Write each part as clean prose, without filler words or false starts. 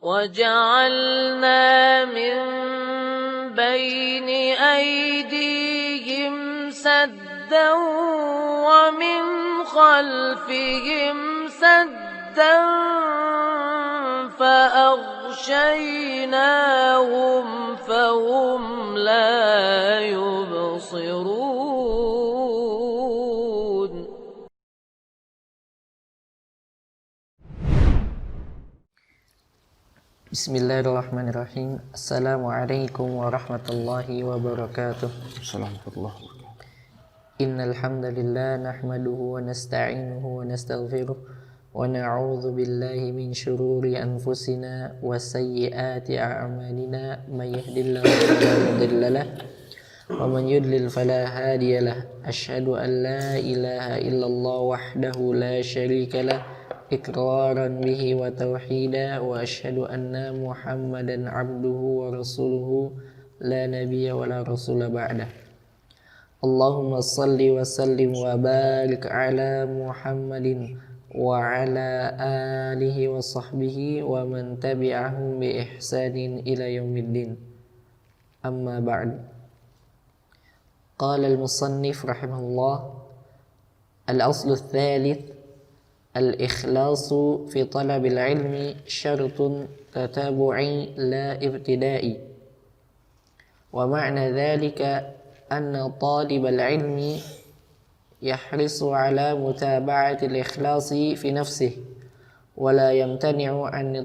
وجعلنا من بين أيديهم سدا ومن خلفهم سدا فأغشيناهم فهم لا يبصرون. Bismillahirrahmanirrahim. Assalamualaikum warahmatullahi wabarakatuh. Assalamualaikum. Innal hamdalillah nahmaduhu wa nasta'inuhu wa nastaghfiruh wa na'udzu billahi min shururi anfusina wa sayyiati a'malina may yahdihillahu fala mudilla lahu wa man yudlil fala hadiya lahu. Asyhadu an la ilaha illallah wahdahu la syarika lahu iqraran bihi wa tauhida wa asyhadu anna Muhammadan abduhu wa rasuluhu la nabiyya wa la rasula ba'dah. Allahumma salli wa sallim wa barik ala Muhammadin wa ala alihi wa sahbihi wa man tabi'ahum bi ihsanin ila yaumiddin. Amma ba'd. Qala al-musannif rahimahullah, al-aslu ats-tsalits al-ikhlasu fi talabil ilmi syartun tatabu'i la ibtida'i. Wa ma'na dhalika anna talibal ilmi yahrisu ala mutaba'ati al-ikhlasi fi nafsihi wa la yamtani'u an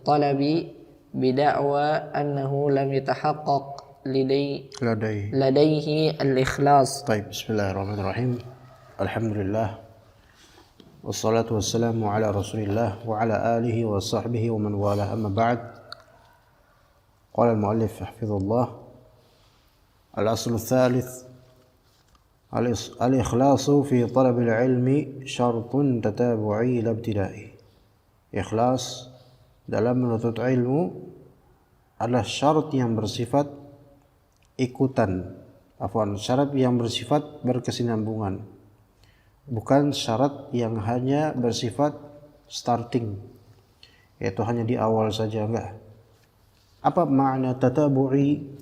talabi bida'wa annahu lam yatahaqqaq ladayhi al-ikhlas. Baik, bismillahirrahmanirrahim. Alhamdulillah. Wassalatu wassalamu ala rasulillah wa ala alihi wa sahbihi wa man wala, amma ba'd. Qala al-muallif hafizahullah, al-aslu tsalits al-ikhlasu fi talabil ilmi syartun tatabu'i la ibtida'i. Ikhlas dalam menuntut ilmu adalah syarat yang bersifat syarat yang bersifat berkesinambungan, bukan syarat yang hanya bersifat starting, yaitu hanya di awal saja, enggak. Apa makna tatabu'i?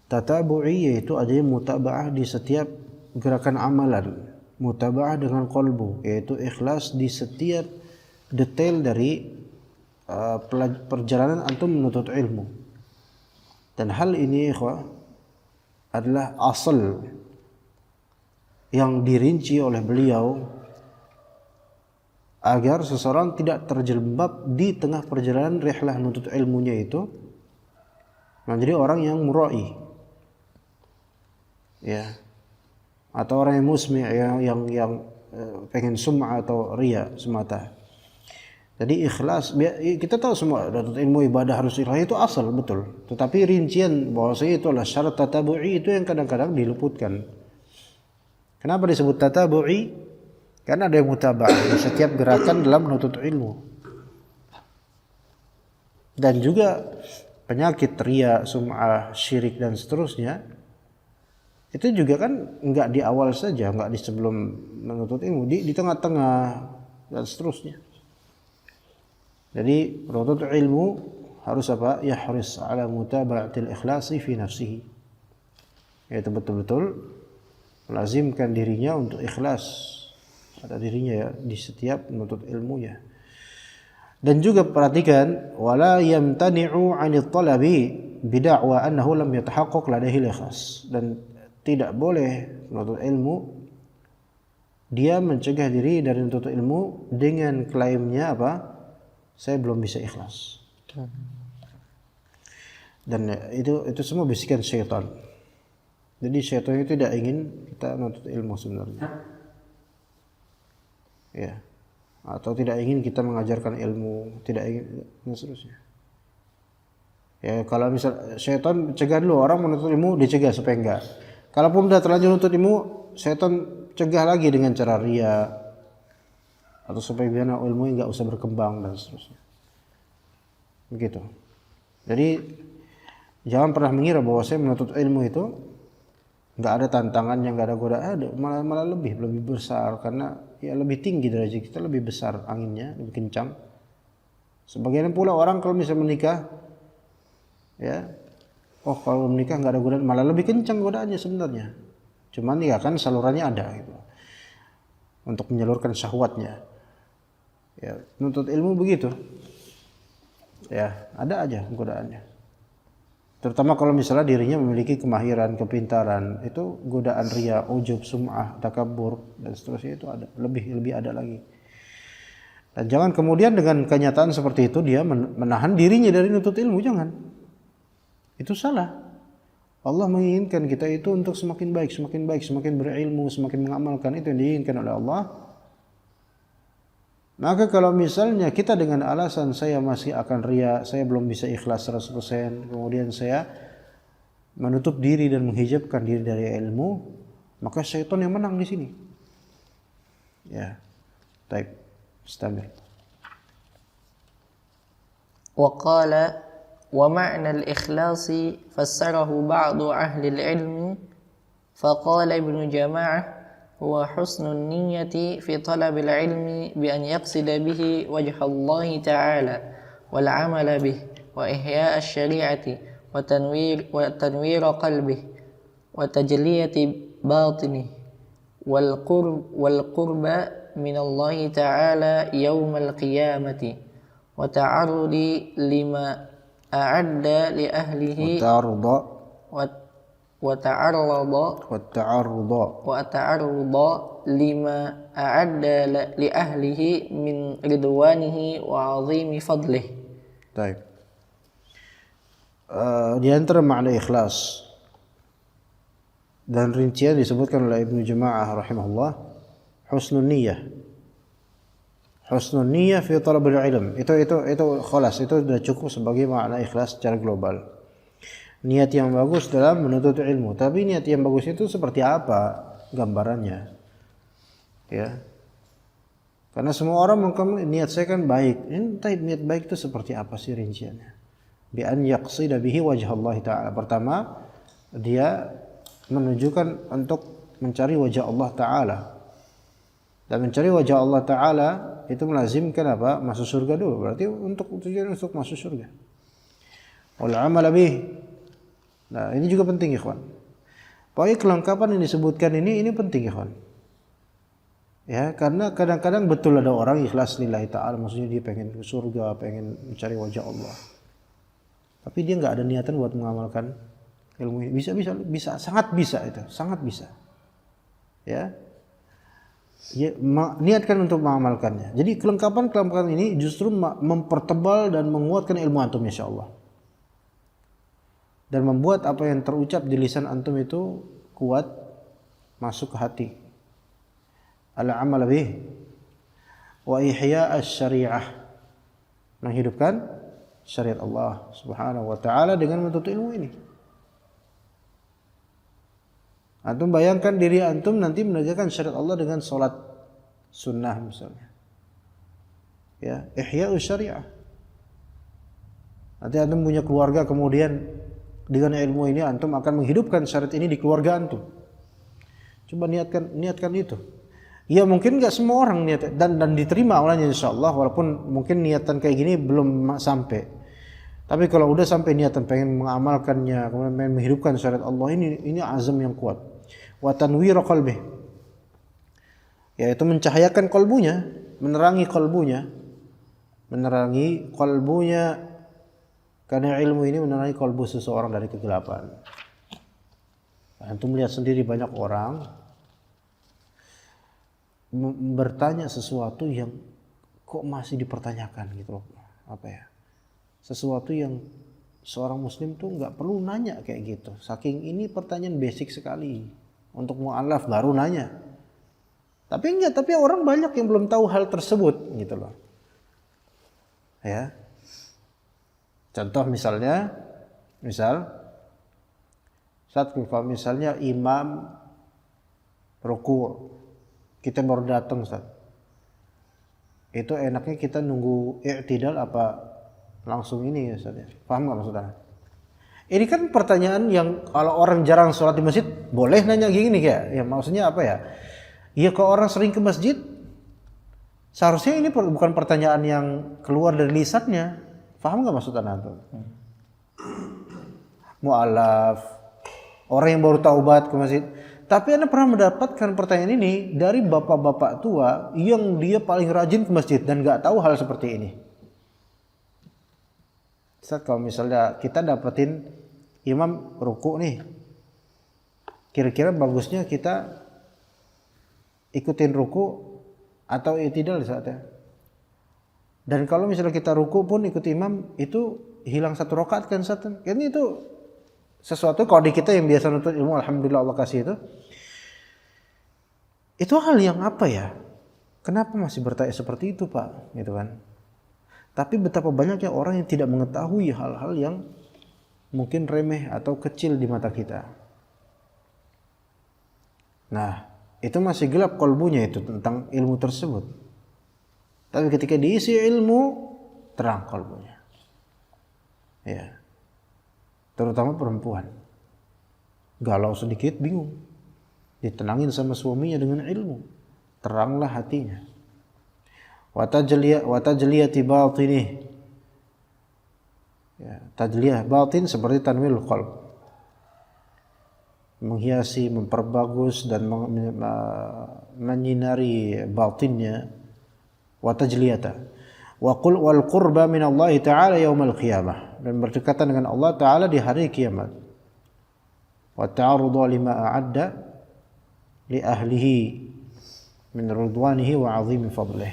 Tatabu'i yaitu adanya mutaba'ah di setiap gerakan amalan, mutaba'ah dengan qalbu, yaitu ikhlas di setiap detail dari perjalanan antum menuntut ilmu. Dan hal ini ikhwah adalah asal yang dirinci oleh beliau agar seseorang tidak terjerembab di tengah perjalanan rihlah menuntut ilmunya itu menjadi orang yang mura'i, ya, atau orang yang musmi', yang pengen sum'ah atau riya semata. Jadi ikhlas, kita tahu semua menuntut ilmu ibadah harus ikhlas, itu asal betul, tetapi rincian bahwasanya itu adalah syarat tatabu'i itu yang kadang-kadang diluputkan. Kenapa disebut tatabu'i? Karena ada yang mutaba'ah di setiap gerakan dalam menuntut ilmu. Dan juga penyakit riya, sum'ah, syirik dan seterusnya itu juga kan enggak di awal saja, enggak di sebelum menuntut ilmu, di tengah-tengah dan seterusnya. Jadi menuntut ilmu harus apa? Yahris ala mutaba'atil ikhlasi fi nafsihi, yaitu betul-betul melazimkan dirinya untuk ikhlas pada dirinya, ya, di setiap menuntut ilmunya. Dan juga perhatikan, wala yamtani'u 'anil talabi bida'wa annahu lam yatahaqqaq ladaihi al-ikhlas. Dan tidak boleh menuntut ilmu dia mencegah diri dari menuntut ilmu dengan klaimnya apa? Saya belum bisa ikhlas. Dan itu semua bisikan syaitan. Jadi syaitan itu tidak ingin kita menuntut ilmu sebenarnya, ya, atau tidak ingin kita mengajarkan ilmu, tidak ingin, dan seterusnya. Ya, kalau misal syaitan cegah dulu orang menuntut ilmu, dicegah supaya enggak. Kalaupun sudah terlanjur menuntut ilmu, syaitan cegah lagi dengan cara riya, atau supaya biar ilmu enggak usah berkembang dan seterusnya. Begitu. Jadi jangan pernah mengira bahwa saya menuntut ilmu itu enggak ada tantangannya, enggak ada godaan, malah lebih besar, karena ya lebih tinggi derajat kita, lebih besar anginnya, lebih kencang. Sebagian pula orang kalau misalnya menikah, ya, oh kalau menikah nggak ada godaan, malah lebih kencang godaannya sebenarnya. Cuman ya kan salurannya ada gitu, untuk menyalurkan syahwatnya. Ya, menuntut ilmu begitu. Ya, ada aja godaannya. Terutama kalau misalnya dirinya memiliki kemahiran, kepintaran, itu godaan riya, ujub, sum'ah, takabur dan seterusnya itu ada, lebih ada lagi. Dan jangan kemudian dengan kenyataan seperti itu dia menahan dirinya dari nuntut ilmu, jangan. Itu salah. Allah menginginkan kita itu untuk semakin baik, semakin berilmu, semakin mengamalkan, itu yang diinginkan oleh Allah. Maka kalau misalnya kita dengan alasan saya masih akan riya, saya belum bisa ikhlas 100%, kemudian saya menutup diri dan menghijabkan diri dari ilmu, maka syaitan yang menang di sini. Ya. Baik. Istamil. وقال ومعنى الإخلاص فسره بعض أهل العلم فقال ابن جماعة هو حسن النية في طلب العلم بأن يقصد به وجه الله تعالى والعمل به وإحياء الشريعة وتنوير قلبه وتجلية باطنه والقرب من الله تعالى يوم القيامة وتعرض لما أعد لأهله وتعرض لما أعد لأهله من رضوانه وعظيم فضله. Baik. Di antara makna ikhlas dan rincian disebutkan oleh Ibnu Jama'ah rahimahullah, husnul niyyah. Husnul niyyah fi talabil ilm. Itu khalas, itu sudah cukup sebagai makna ikhlas secara global. Niat yang bagus dalam menuntut ilmu. Tapi niat yang bagus itu seperti apa gambarannya? Ya. Karena semua orang mengklaim niat saya kan baik. Niat baik itu seperti apa sih rinciannya? Bi an yaqsida bihi wajh Allah Ta'ala. Pertama, dia menunjukkan untuk mencari wajah Allah Ta'ala. Dan mencari wajah Allah Ta'ala itu melazimkan apa? Masuk surga dulu. Berarti tujuan untuk masuk surga. Wal amal bih. Nah, ini juga penting ikhwan. Pokoknya kelengkapan yang disebutkan ini penting ikhwan. Ya, karena kadang-kadang betul ada orang ikhlas lillahi ta'ala, maksudnya dia pengen ke surga, pengen mencari wajah Allah. Tapi dia nggak ada niatan buat mengamalkan ilmu ini. Bisa, sangat bisa itu, sangat bisa. Ya. Niatkan untuk mengamalkannya. Jadi kelengkapan ini justru mempertebal dan menguatkan ilmu antum insyaallah. Dan membuat apa yang terucap di lisan antum itu kuat masuk ke hati. Al-amal bih wa ihya asy-syari'ah, menghidupkan syariat Allah Subhanahu wa taala dengan menuntut ilmu ini. Antum bayangkan diri antum nanti menegakkan syariat Allah dengan salat sunnah misalnya. Ya, ihya'us syari'ah. Nanti antum punya keluarga, kemudian dengan ilmu ini antum akan menghidupkan syariat ini di keluarga antum. Coba niatkan itu. Ya mungkin nggak semua orang niat dan diterima olehnya insyaallah, walaupun mungkin niatan kayak gini belum sampai. Tapi kalau udah sampai niatan pengen mengamalkannya, kemudian pengen menghidupkan syariat Allah, ini azam yang kuat. Wa tanwir qalbih, yaitu mencahayakan kalbunya, menerangi kalbunya, karena ilmu ini menerangi kalbu seseorang dari kegelapan. Antum melihat sendiri banyak orang bertanya sesuatu yang kok masih dipertanyakan gitu loh. Apa ya? Sesuatu yang seorang muslim tuh nggak perlu nanya kayak gitu. Saking ini pertanyaan basic sekali. Untuk mu'alaf baru nanya. Tapi orang banyak yang belum tahu hal tersebut gitu loh. Ya. Contoh misal kalau misalnya imam ruku', kita baru datang Ustaz. Itu enaknya kita nunggu i'tidal apa langsung ini ya Ustaz ya? Paham enggak maksudnya? Ini kan pertanyaan yang kalau orang jarang sholat di masjid boleh nanya gini kayak. Ya maksudnya apa ya? Ya kalau orang sering ke masjid Seharusnya ini bukan pertanyaan yang keluar dari lisannya. Paham nggak maksud antum? Mu'alaf, orang yang baru taubat ke masjid. Tapi Anda pernah mendapatkan pertanyaan ini dari bapak-bapak tua yang dia paling rajin ke masjid dan nggak tahu hal seperti ini. Ustaz, kalau misalnya kita dapetin imam ruku nih, kira-kira bagusnya kita ikutin ruku atau i'tidal saatnya. Dan kalau misalnya kita ruku pun ikut imam, itu hilang 1 rakaat kan Ustaz? Kan itu sesuatu kalau di kita yang biasa nuntut ilmu, alhamdulillah Allah kasih itu hal yang apa ya? Kenapa masih bertanya seperti itu Pak? Gitu kan. Tapi betapa banyaknya orang yang tidak mengetahui hal-hal yang mungkin remeh atau kecil di mata kita. Nah, itu masih gelap kolbunya itu tentang ilmu tersebut. Tapi ketika diisi ilmu, terang kolbunya. Ya. Terutama perempuan. Galau sedikit bingung. Ditenangin sama suaminya dengan ilmu. Teranglah hatinya. Wa tajliyati batinih. Ya, tajliyah batin seperti tanwil qalb. Menghiasi, memperbagus dan menyinari batinnya. Wa tajliyata. Wal qurba min Allah Ta'ala yaumal qiyamah, dan berdekatan dengan Allah Ta'ala di hari kiamat. Wa ta'arudha lima a'adda li ahlihi min ridwanihi wa 'azimi fadlih.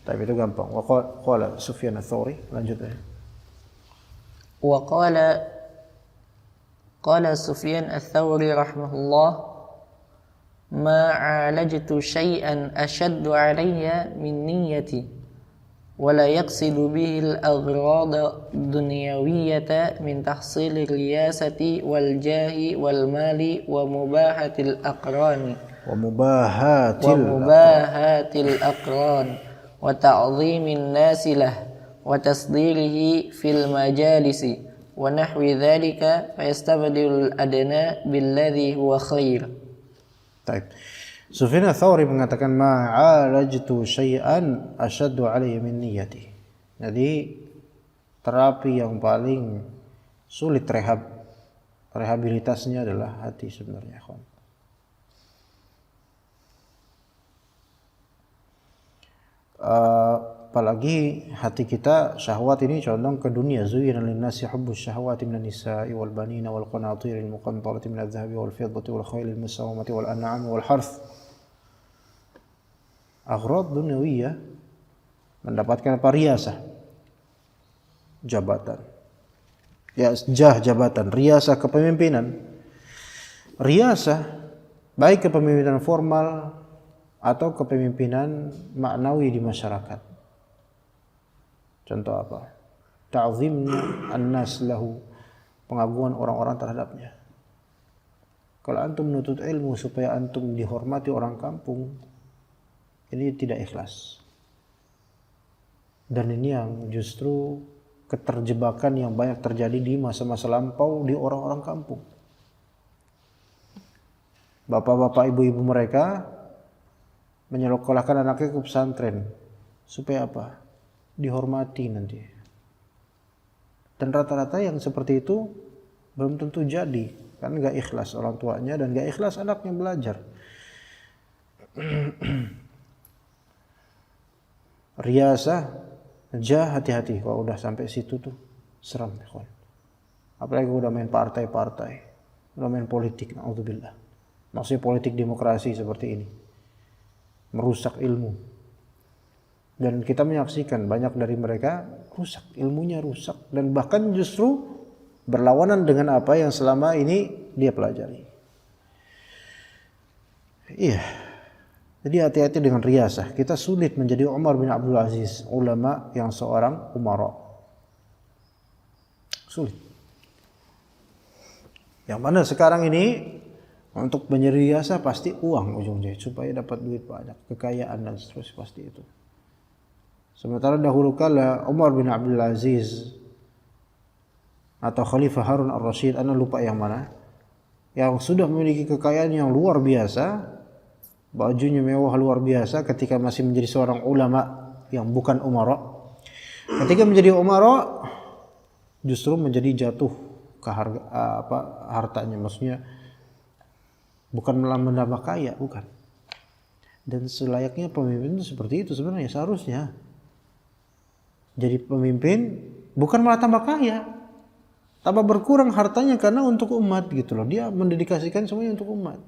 Tapi itu gampang. Wa qala Sufyan ats-Tsauri, lanjut ya. Wa qala Sufyan ats-Tsauri rahimahullah, ma 'alajtu syai'an ashaddu 'alayya min niyyati ولا يقصد به الأغراض الدنيوية من تحصيل الرياسة والجاه والمال ومباحة الأقران وتعظيم الناس له وتصديره في المجالس ونحو ذلك فيستبدل الأدنى بالذي هو خير. طيب. Sufyan ats-Tsauri mengatakan ma'alajtu syai'an asyaddu 'alayya min niyyati. Jadi terapi yang paling sulit rehabilitasnya adalah hati sebenarnya, kawan. Apalagi hati kita syahwat ini condong ke dunia. Zuyyina lin-nasi hubbus syahawati minan nisa'i wal banina wal qanatiril muqantarati minadh dhahabi wal fiddati wal khaylil musawwamati wal an'ami wal harth. Aghrad dunyawiyah, mendapatkan apa? Riasah, jabatan. Ya, jabatan, riasah kepemimpinan. Riasah baik kepemimpinan formal atau kepemimpinan maknawi di masyarakat. Contoh apa? Ta'zimnya an-nas lahu, pengagungan orang-orang terhadapnya. Kalau antum menuntut ilmu supaya antum dihormati orang kampung, ini tidak ikhlas. Dan ini yang justru keterjebakan yang banyak terjadi di masa-masa lampau di orang-orang kampung. Bapak-bapak, ibu-ibu mereka menyekolahkan anaknya ke pesantren supaya apa? Dihormati nanti. Dan rata-rata yang seperti itu belum tentu jadi, kan gak ikhlas orang tuanya dan gak ikhlas anaknya belajar. Riasah, hati-hati kalau udah sampai situ tuh seram, kawan. Apalagi udah main partai-partai, udah main politik, na'udzubillah. Maksudnya politik demokrasi seperti ini, merusak ilmu. Dan kita menyaksikan banyak dari mereka rusak, ilmunya rusak, dan bahkan justru berlawanan dengan apa yang selama ini dia pelajari. Iya. Jadi hati-hati dengan riasah. Kita sulit menjadi Umar bin Abdul Aziz, ulama yang seorang umara. Sulit. Yang mana sekarang ini untuk menjadi riasah pasti uang ujungnya, supaya dapat duit banyak, kekayaan dan seterusnya, pasti itu. Sementara dahulu kala Umar bin Abdul Aziz atau Khalifah Harun ar-Rasyid, anda lupa yang mana, yang sudah memiliki kekayaan yang luar biasa, bajunya mewah luar biasa ketika masih menjadi seorang ulama yang bukan umara. Ketika menjadi umara justru menjadi jatuh ke hartanya, maksudnya bukan malah menambah kaya, bukan. Dan selayaknya pemimpin itu seperti itu sebenarnya, seharusnya. Jadi pemimpin bukan malah tambah kaya, tambah berkurang hartanya karena untuk umat gitu loh. Dia mendedikasikan semuanya untuk umat.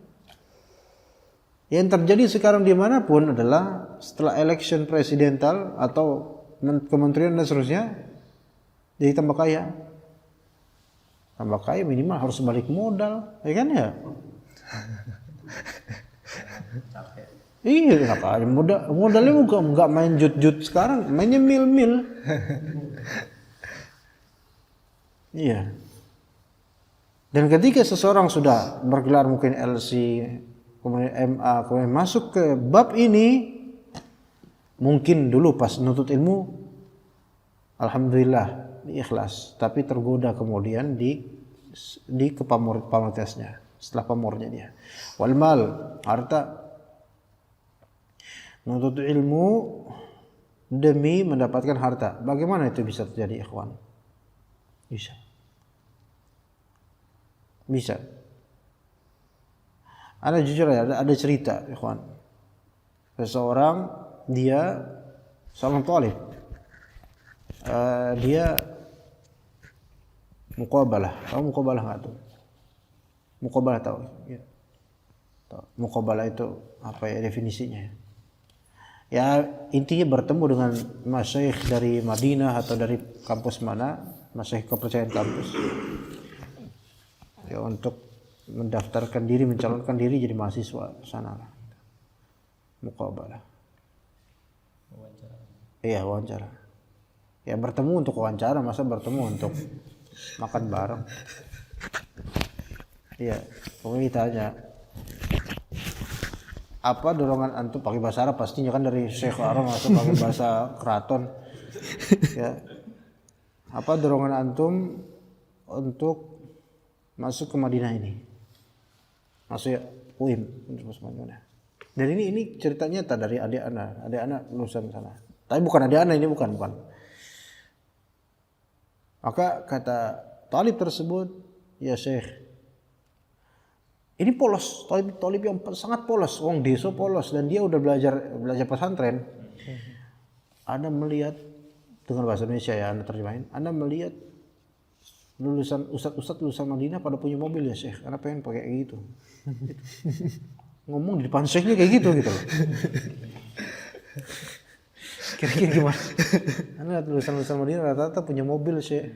Yang terjadi sekarang dimanapun adalah setelah election presidental atau kementerian dan seterusnya, jadi tambah kaya. Tambah kaya minimal harus balik modal, ya kan ya? Iya, makanya modalnya nggak main jut-jut sekarang, mainnya mil-mil. Iya. Dan ketika seseorang sudah bergelar mungkin LC, kemudian MA, kemudian masuk ke bab ini, mungkin dulu pas nuntut ilmu, alhamdulillah ikhlas, tapi tergoda kemudian di kepamoritasnya, setelah pamornya dia. Wal mal, harta. Menuntut ilmu demi mendapatkan harta. Bagaimana itu bisa terjadi, ikhwan? Bisa. Ada jujur ya, ada cerita, ikhwan. Seseorang dia seorang talib. Dia muqabalah. Tahu muqabalah enggak tuh? Muqabalah tahu? Ya. Muqabalah itu apa ya definisinya? Ya intinya bertemu dengan masyayikh dari Madinah atau dari kampus mana, masyayikh kepercayaan kampus, ya untuk mendaftarkan diri, mencalonkan diri jadi mahasiswa sana. Muqabalah. Iya, wawancara. Ya bertemu untuk wawancara, masa bertemu untuk makan bareng. Iya, pokoknya ditanya, apa dorongan antum, pakai bahasa Arab pastinya kan, dari Syekh Arab atau pakai bahasa keraton. Ya. Apa dorongan antum untuk masuk ke Madinah ini? Masuk ya UIM untuk masuk Madinah. Dan ini cerita nyata dari adik anak lulusan sana. Tapi bukan adik anak ini, bukan. Maka kata talib tersebut, ya Syekh, ini polos, talib yang sangat polos, wong desa polos, dan dia udah belajar pesantren. Anda melihat dengan bahasa Indonesia ya, Anda terjemahin. Anda melihat lulusan ustadz lulusan Madinah pada punya mobil ya Syekh, Anda pengen pakai kayak gitu. Ngomong di depan Syekhnya kayak gitu loh. Kira-kira gimana? Anda lihat lulusan Madinah rata-rata punya mobil Syekh.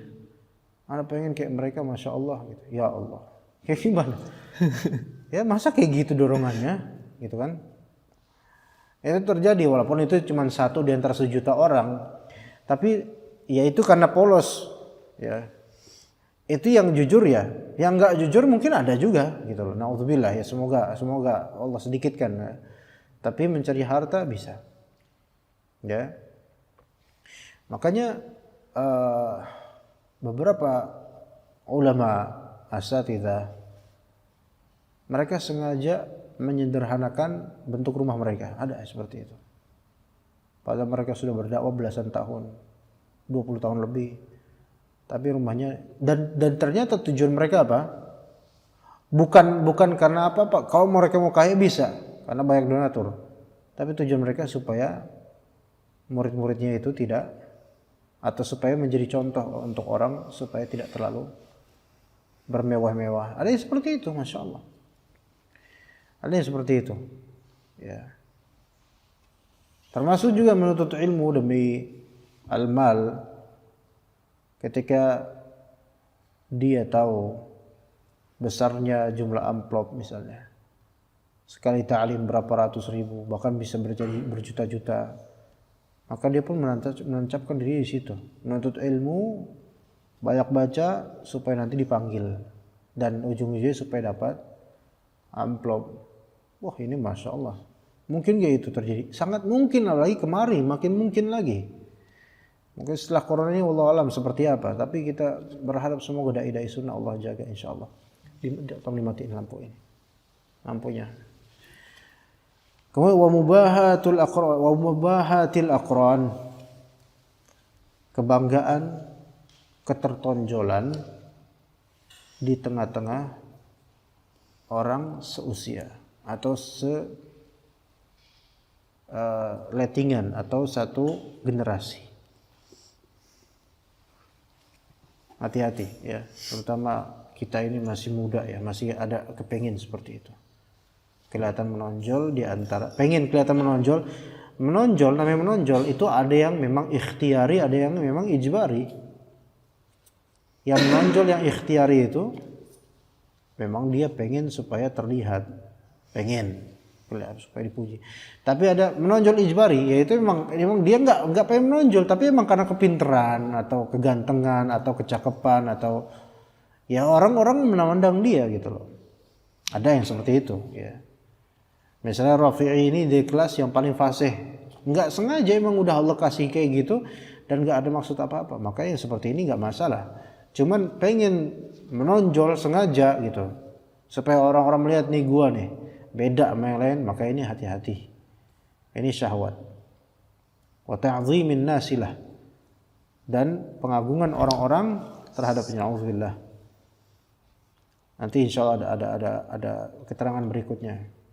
Anda pengen kayak mereka, masya Allah gitu. Ya Allah. Kayak gimana? Ya masa kayak gitu dorongannya, gitu kan? Itu terjadi walaupun itu cuma satu di antara sejuta orang, tapi ya itu karena polos, ya. Itu yang jujur ya, yang nggak jujur mungkin ada juga, gitu loh. Naudzubillah ya, semoga Allah sedikitkan. Ya. Tapi mencari harta bisa, ya. Makanya beberapa ulama asatidzah, mereka sengaja menyederhanakan bentuk rumah mereka. Ada seperti itu. Padahal mereka sudah berdakwah belasan tahun, 20 tahun lebih. Tapi rumahnya, dan ternyata tujuan mereka apa? Bukan karena apa-apa. Kalau mereka mau kaya bisa, karena banyak donatur. Tapi tujuan mereka supaya murid-muridnya itu tidak, atau supaya menjadi contoh untuk orang, supaya tidak terlalu bermewah-mewah. Ada yang seperti itu, masya Allah. Ada yang seperti itu, ya. Termasuk juga menuntut ilmu demi al-mal. Ketika dia tahu besarnya jumlah amplop misalnya, sekali ta'lim berapa ratus ribu, bahkan bisa berjuta-juta, maka dia pun menancapkan diri di situ, menuntut ilmu, banyak baca supaya nanti dipanggil, dan ujung-ujungnya supaya dapat amplop. Wah ini masya Allah, mungkin gak itu terjadi? Sangat mungkin, lagi kemari makin mungkin lagi. Mungkin setelah corona ini wallahu alam seperti apa, tapi kita berharap semoga dai-dai sunnah Allah jaga insyaallah. Tolong dimatiin lampu ini, lampunya. Kemudian wa mubahatil aqran, kebanggaan, ketertonjolan di tengah-tengah orang seusia atau letingan atau satu generasi. Hati-hati ya, terutama kita ini masih muda ya, masih ada kepengin seperti itu. Kelihatan menonjol di antara, pengen kelihatan menonjol, namanya menonjol itu ada yang memang ikhtiari, ada yang memang ijbari. Yang menonjol yang ikhtiari itu memang dia pengen supaya terlihat, pengen supaya dipuji. Tapi ada menonjol ijbari, yaitu memang dia nggak pengen menonjol, tapi memang karena kepinteran atau kegantengan atau kecakapan atau ya orang-orang memandang dia gitu loh. Ada yang seperti itu ya. Misalnya Rafi'i ini di kelas yang paling fasih, nggak sengaja emang udah Allah kasih kayak gitu dan nggak ada maksud apa-apa. Makanya seperti ini nggak masalah. Cuman pengen menonjol sengaja gitu supaya orang-orang melihat nih gua nih beda sama yang lain, maka ini hati-hati. Ini syahwat. Wa ta'zimin nasilah, dan pengagungan orang-orang terhadapnya. Auzubillah. Nanti insyaallah ada keterangan berikutnya.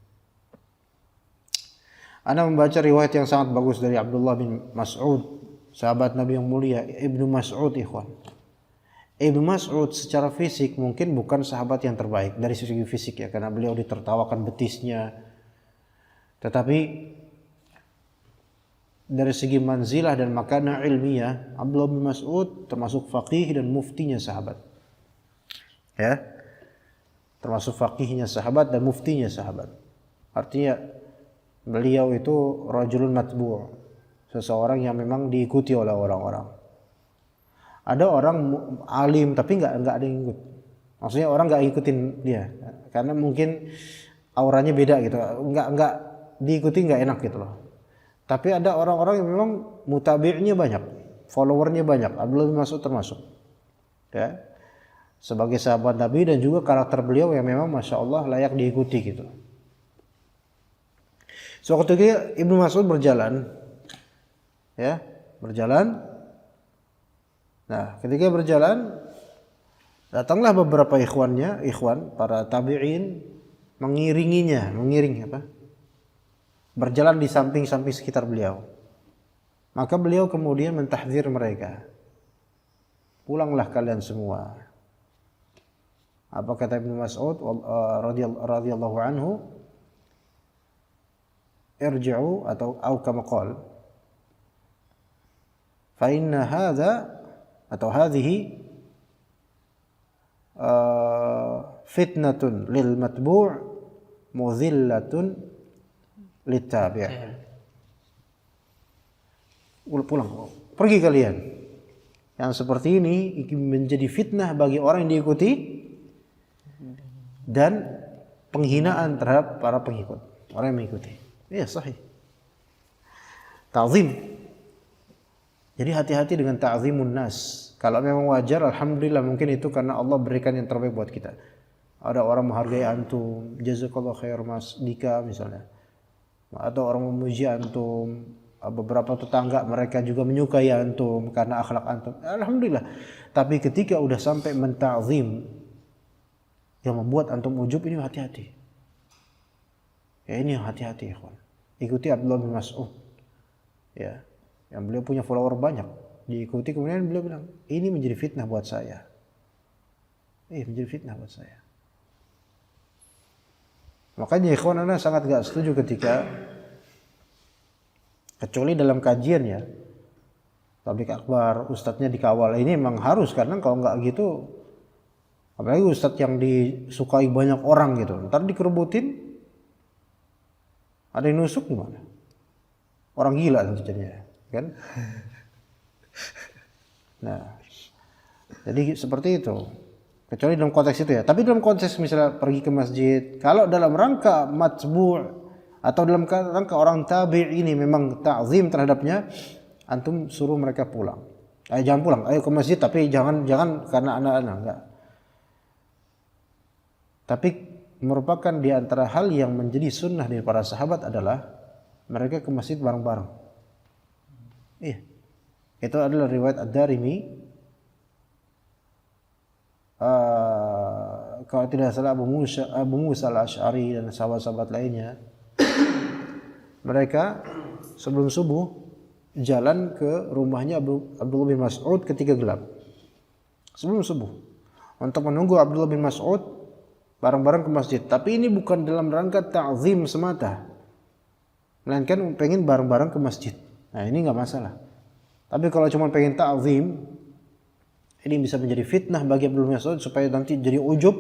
Ana membaca riwayat yang sangat bagus dari Abdullah bin Mas'ud, sahabat Nabi yang mulia, Ibnu Mas'ud ikhwan. Ibnu Mas'ud secara fisik mungkin bukan sahabat yang terbaik dari segi fisik ya, karena beliau ditertawakan betisnya. Tetapi dari segi manzilah dan makanah ilmiah, Abdullah bin Mas'ud termasuk faqih dan muftinya sahabat. Ya. Termasuk faqihnya sahabat dan muftinya sahabat. Artinya beliau itu rajulun matbu', seseorang yang memang diikuti oleh orang-orang. Ada orang alim tapi nggak ada yang ikut. Maksudnya orang nggak ikutin dia karena mungkin auranya beda gitu. Nggak diikuti, nggak enak gitu loh. Tapi ada orang-orang yang memang mutabi'nya banyak, followernya banyak. Abdullah bin Mas'ud termasuk. Ya. Sebagai sahabat Nabi dan juga karakter beliau yang memang masya Allah layak diikuti gitu. Suatu ketika Ibnu Mas'ud berjalan, ya berjalan. Nah, ketika berjalan, datanglah beberapa ikhwan para tabi'in mengiring apa? Berjalan di samping-samping sekitar beliau. Maka beliau kemudian mentahdzir mereka. Pulanglah kalian semua. Apa kata Ibnu Mas'ud radhiyallahu anhu? Irji'u atau kama qala. Fa inna hadza atau hadhihi fitnatun lil matbu' mudhillatun lit tabi'. Pulang, pergi kalian. Yang seperti ini menjadi fitnah bagi orang yang diikuti dan penghinaan terhadap para pengikut, orang yang mengikuti. Iya sahih. Ta'zim. Jadi hati-hati dengan ta'zimun nas. Kalau memang wajar, alhamdulillah, mungkin itu karena Allah berikan yang terbaik buat kita. Ada orang menghargai antum, jazakallah khair Mas Dika misalnya. Atau orang memuji antum, beberapa tetangga mereka juga menyukai antum karena akhlak antum. Alhamdulillah. Tapi ketika udah sampai menta'zim yang membuat antum ujub, ini hati-hati. Ya ini yang hati-hati ikhwan. Ikuti Abdullah bin Mas'ud. Ya. Yang beliau punya follower banyak, diikuti, kemudian beliau bilang, ini menjadi fitnah buat saya. Menjadi fitnah buat saya. Makanya ikhwan ana sangat gak setuju ketika, kecuali dalam kajian ya, tabligh akbar, ustadznya dikawal. Ini memang harus, karena kalau nggak gitu, apalagi ustadz yang disukai banyak orang gitu, ntar dikerebutin, ada yang nusuk gimana? Orang gila nanti jadinya. Kan? Nah, jadi seperti itu. Kecuali dalam konteks itu ya. Tapi dalam konteks misalnya pergi ke masjid, kalau dalam rangka matbu' atau dalam rangka orang tabi' ini memang ta'zim terhadapnya, antum suruh mereka pulang. Jangan pulang, ayo ke masjid, tapi jangan karena anak-anak, enggak. Tapi merupakan di antara hal yang menjadi sunnah dari para sahabat adalah mereka ke masjid bareng-bareng. Iya. Itu adalah riwayat Ad-Darimi. Kalau tidak salah Abu Musa al-Asy'ari dan sahabat-sahabat lainnya, mereka sebelum subuh jalan ke rumahnya Abdullah bin Mas'ud ketika gelap. Sebelum subuh. Untuk menunggu Abdullah bin Mas'ud bareng-bareng ke masjid. Tapi ini bukan dalam rangka ta'zim semata, melainkan pengen bareng-bareng ke masjid. Nah ini nggak masalah. Tapi kalau cuma pengen ta'zim, ini bisa menjadi fitnah bagi Abdullah bin Mas'ud supaya nanti jadi ujub.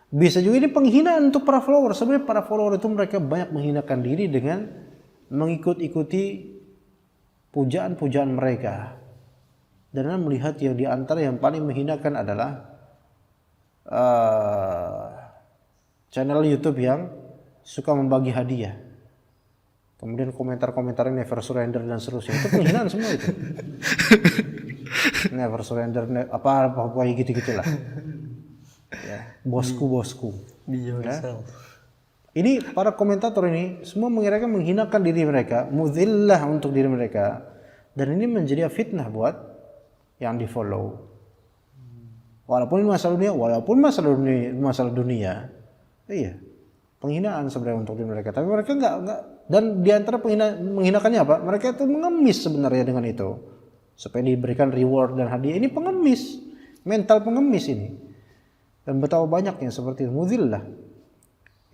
Bisa juga ini penghinaan untuk para follower. Sebenarnya para follower itu mereka banyak menghinakan diri dengan mengikut-ikuti pujaan-pujaan mereka. Dan Anda melihat yang di antara yang paling menghinakan adalah channel YouTube yang suka membagi hadiah. Kemudian komentar-komentarnya never surrender dan seterusnya. Itu penghinaan semua itu. Never surrender, apa gitu-gitulah. Ya, bosku. Be yourself. Ini para komentator ini semua menghinakan diri mereka, muzillah untuk diri mereka, dan ini menjadi fitnah buat yang di follow. Walaupun ini masalah dunia, iya, penghinaan sebenarnya untuk diri mereka. Tapi mereka enggak. Dan di antara menghinakannya apa? Mereka itu mengemis sebenarnya dengan itu, supaya diberikan reward dan hadiah. Ini pengemis, mental pengemis ini. Dan betapa banyaknya seperti itu, muzillah,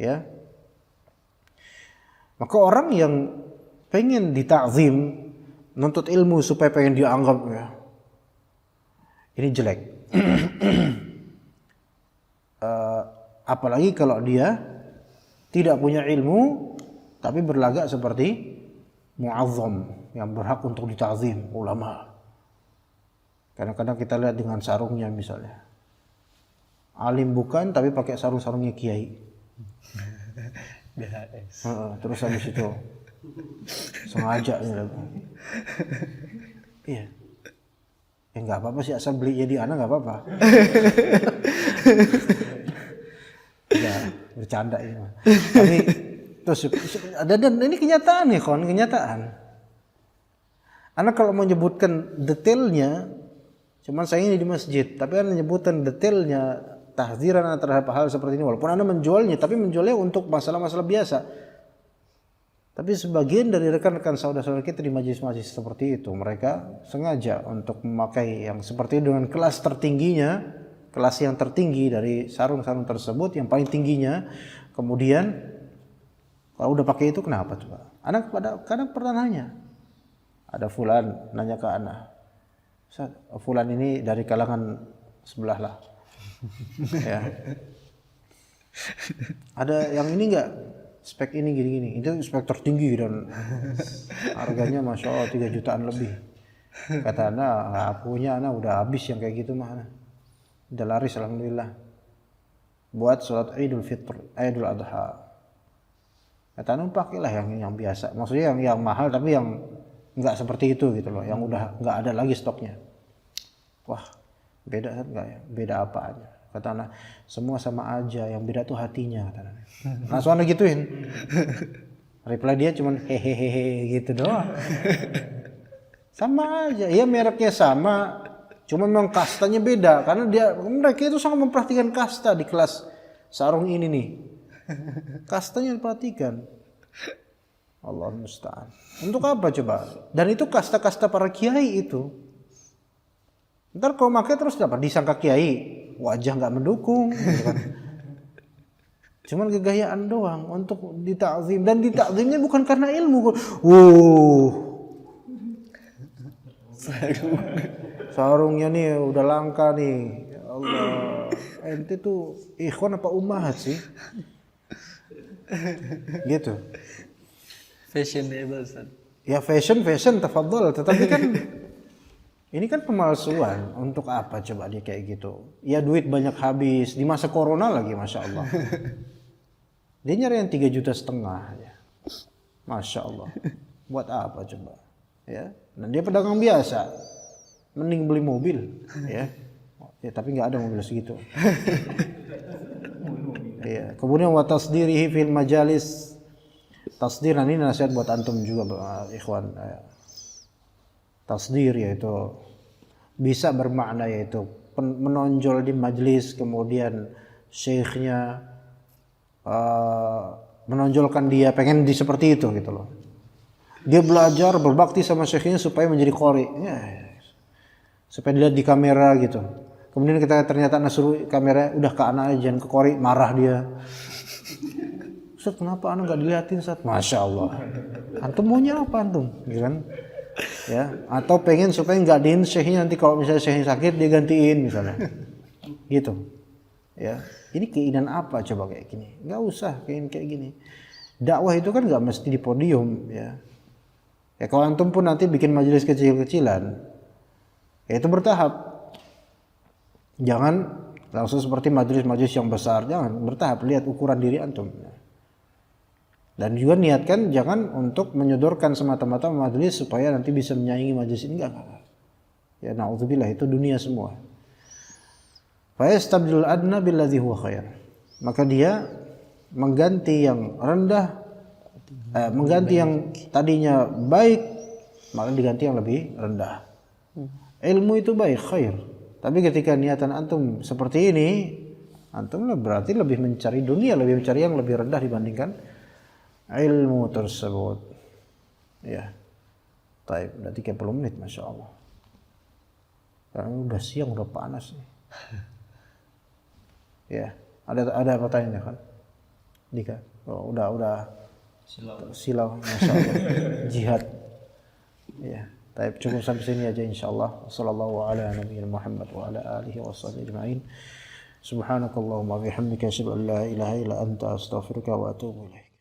ya. Maka orang yang pengen ditakzim, nuntut ilmu supaya pengen dianggap, ya, ini jelek. Apalagi kalau dia tidak punya ilmu tapi berlagak seperti muazzam yang berhak untuk ditakzim, ulama. Kadang-kadang kita lihat dengan sarungnya misalnya. Alim bukan tapi pakai sarung-sarungnya kiai. BHS. Terus habis itu sengaja gitu. Iya. Ya nggak apa-apa sih, asal beli jadi anak nggak apa-apa. Ya bercanda ini. Tapi terus dan ini kenyataan nih kawan, kenyataan. Anak kalau menyebutkan detailnya, cuman saya ini di masjid, tapi Anda menyebutkan detailnya tahziran terhadap hal seperti ini, walaupun Anda menjualnya, tapi menjualnya untuk masalah-masalah biasa. Tapi sebagian dari rekan-rekan saudara-saudara kita di majelis-majelis seperti itu, mereka sengaja untuk memakai yang seperti itu dengan kelas tertingginya, kelas yang tertinggi dari sarung-sarung tersebut, yang paling tingginya. Kemudian kalau udah pakai itu kenapa coba? Anak kadang pernah nanya, ada fulan nanya ke anak, fulan ini dari kalangan sebelah lah. Ya. Ada yang ini enggak? Spek ini gini-gini. Itu spek tertinggi dan harganya Masya Allah 3 jutaan lebih. Kata anak, nggak punya, anak udah habis yang kayak gitu mah. Udah laris alhamdulillah. Buat sholat Idul Fitr, Idul Adha. Kata anak pakailah yang biasa. Maksudnya yang mahal tapi yang nggak seperti itu gitu loh. Yang udah nggak ada lagi stoknya. Wah, beda kan nggak ya? Beda apa aja? Kata anak, semua sama aja, yang beda tuh hatinya. Kata anak. Langsung anak gituin. Reply dia cuman hehehe gitu doang. Sama aja, ya mereknya sama, cuma memang kastanya beda. Karena mereka itu sangat memperhatikan kasta di kelas sarung ini nih. Kastanya diperhatikan. Allah musta'an. Untuk apa coba? Dan itu kasta-kasta para kiai itu. Ntar kalau pakai terus dapat disangka kiai, wajah nggak mendukung, gitu kan. Cuman kegayaan doang untuk ditakzim, dan ditakzimnya bukan karena ilmu. Sarungnya nih udah langka nih, ya Allah. Ente tuh ikhwan apa ummahat sih? Gitu. Fashionable, Ustaz. Ya fashion, tafadhol. Tetapi kan ini kan pemalsuan. Untuk apa coba dia kayak gitu? Ya duit banyak habis. Di masa corona lagi Masya Allah. Dia nyari yang 3,5 juta ya. Masya Allah. Buat apa coba? Ya. Dan dia pedagang biasa. Mending beli mobil. Ya, tapi nggak ada mobil segitu. Iya. Kemudian wa tasdirihi fil majalis. Tasdir, ini nasihat buat antum juga ikhwan. Tasdir yaitu bisa bermakna yaitu menonjol di majelis, kemudian syekhnya menonjolkan dia pengen di seperti itu gitu loh. Dia belajar berbakti sama syekhnya supaya menjadi qori. Ya, supaya dilihat di kamera gitu. Kemudian kita ternyata nasuruh kamera udah ke anak jangan ke qori, marah dia. Ustaz, kenapa anak nggak dilihatin, Ustaz? Masya Allah. Antum maunya apa antum? Gitu kan? Ya, atau pengen supaya nggak diin syekhnya, nanti kalau misalnya syekhnya sakit dia gantiin misalnya. Gitu. Ya, ini keinginan apa coba kayak gini? Nggak usah kayak gini. Dakwah itu kan nggak mesti di podium, ya. Ya kalau antum pun nanti bikin majelis kecil-kecilan, ya itu bertahap. Jangan langsung seperti majelis-majelis yang besar, jangan, bertahap, lihat ukuran diri antum. Dan juga niatkan jangan untuk menyodorkan semata-mata majelis supaya nanti bisa menyaingi majelis ini, enggak. Ya na'udzubillah, itu dunia semua. Fa yastabdilul adna billadzi huwa khair. Maka dia mengganti yang rendah, mengganti yang tadinya baik, maka diganti yang lebih rendah. Ilmu itu baik, khair. Tapi ketika niatan antum seperti ini, antum berarti lebih mencari dunia, lebih mencari yang lebih rendah dibandingkan ilmu tersebut. Ya. Baik, udah 30 menit Masya Allah. Karena udah siang, udah panas nih. Ya, ada pertanyaan kan? Dika. Oh, udah silau Masya Allah. Jihad. Ya. Baik, cukup sampai sini aja insyaallah. Wassallallahu ala nabiyina Muhammad wa ala alihi washabbihi ajma'in. Subhanakallahumma wa bihamdika asyhadu an la ilaha illa anta astaghfiruka wa atubu ilaik.